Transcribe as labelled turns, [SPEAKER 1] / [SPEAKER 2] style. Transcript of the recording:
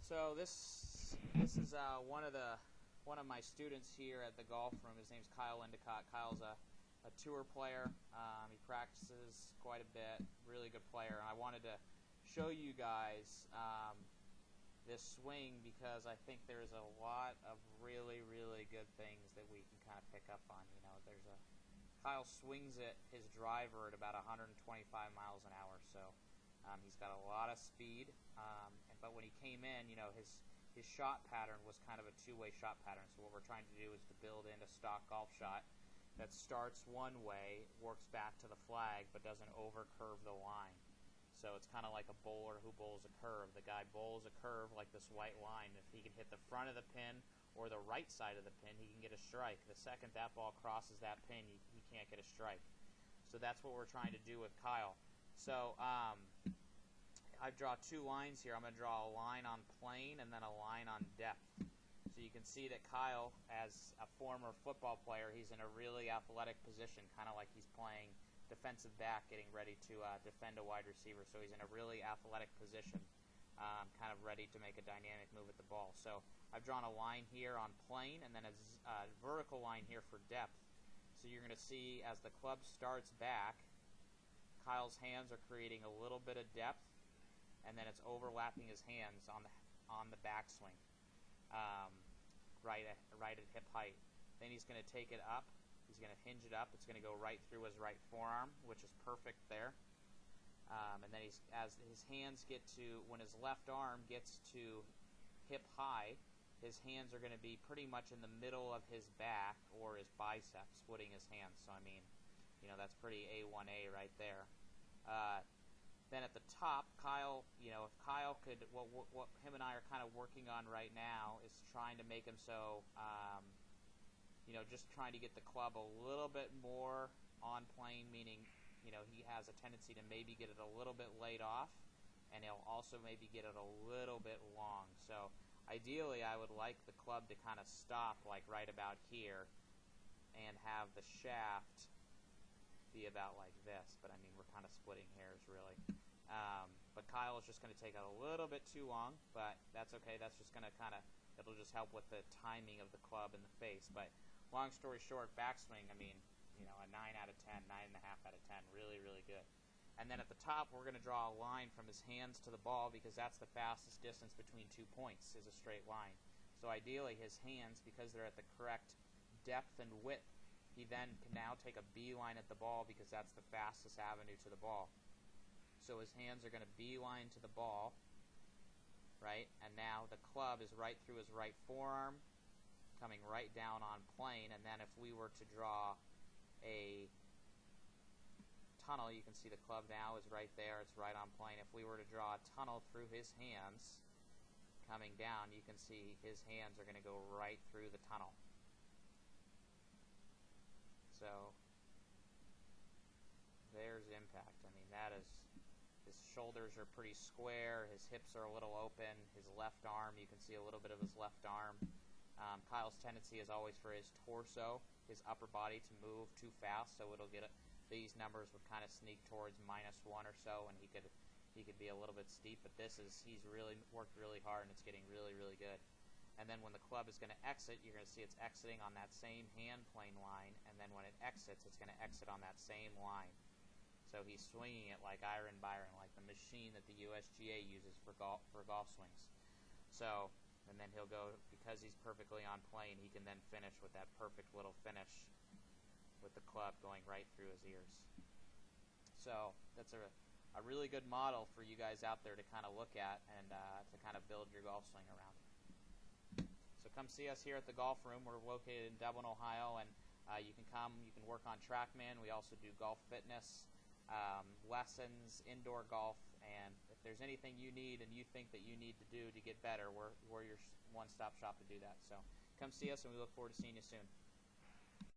[SPEAKER 1] So this is one of my students here at the golf room. His name's Kyle Endicott. Kyle's a tour player. He practices quite a bit. Really good player. And I wanted to show you guys this swing because I think there's a lot of really good things that we can kind of pick up on. You know, Kyle swings his driver at about 125 miles an hour. So he's got a lot of speed. But when he came in, you know, his shot pattern was kind of a two-way shot pattern. So what we're trying to do is to build in a stock golf shot that starts one way, works back to the flag, but doesn't over-curve the line. So it's kind of like a bowler who bowls a curve. The guy bowls a curve like this white line. If he can hit the front of the pin or the right side of the pin, he can get a strike. The second that ball crosses that pin, he can't get a strike. So that's what we're trying to do with Kyle. So I draw two lines here. I'm going to draw a line on plane and then a line on depth. So you can see that Kyle, as a former football player, he's in a really athletic position, kind of like he's playing defensive back, getting ready to defend a wide receiver. So he's in a really athletic position, kind of ready to make a dynamic move at the ball. So I've drawn a line here on plane and then a vertical line here for depth. So you're going to see as the club starts back, Kyle's hands are creating a little bit of depth, and then it's overlapping his hands on the backswing, right at hip height. Then he's going to take it up. He's going to hinge it up. It's going to go right through his right forearm, which is perfect there. And then as his hands get to, when his left arm gets to hip high, his hands are going to be pretty much in the middle of his back or his biceps, footing his hands. So I mean, you know, that's pretty A1A right there. Then at the top, Kyle, you know, if Kyle could, what him and I are kind of working on right now is trying to make him so, you know, just trying to get the club a little bit more on plane, meaning, you know, he has a tendency to maybe get it a little bit laid off, and he'll also maybe get it a little bit long. So ideally, I would like the club to kind of stop like right about here and have the shaft be about like this, but I mean, we're kind of splitting hairs really. But Kyle is just going to take a little bit too long, but that's okay. That's just going to kind of, it'll just help with the timing of the club in the face. But long story short, backswing, I mean, you know, a 9 out of 10, 9.5 out of 10, really good. And then at the top, we're going to draw a line from his hands to the ball because that's the fastest distance between 2 points is a straight line. So ideally, his hands, because they're at the correct depth and width, he then can now take a beeline at the ball because that's the fastest avenue to the ball. So his hands are going to beeline to the ball, right? And now the club is right through his right forearm, coming right down on plane. And then if we were to draw a tunnel, you can see the club now is right there. It's right on plane. If we were to draw a tunnel through his hands, coming down, you can see his hands are going to go right through the tunnel. So there's impact. I mean, that is, his shoulders are pretty square, his hips are a little open, his left arm, you can see a little bit of his left arm. Kyle's tendency is always for his torso, his upper body to move too fast, so it'll get these numbers would kind of sneak towards -1 or so, and he could be a little bit steep. But he's really worked really hard, and it's getting really good. And then when the club is going to exit, you're going to see it's exiting on that same hand plane line, and then when it exits, it's going to exit on that same line. So he's swinging it like Iron Byron, like the machine that the USGA uses for golf swings. So, and then he'll go, because he's perfectly on plane, he can then finish with that perfect little finish with the club going right through his ears. So that's a really good model for you guys out there to kind of look at and to kind of build your golf swing around. So come see us here at the golf room. We're located in Dublin, Ohio, and you can come. You can work on TrackMan. We also do golf fitness, lessons, indoor golf, and if there's anything you need and you think that you need to do to get better, we're your one-stop shop to do that. So come see us, and we look forward to seeing you soon.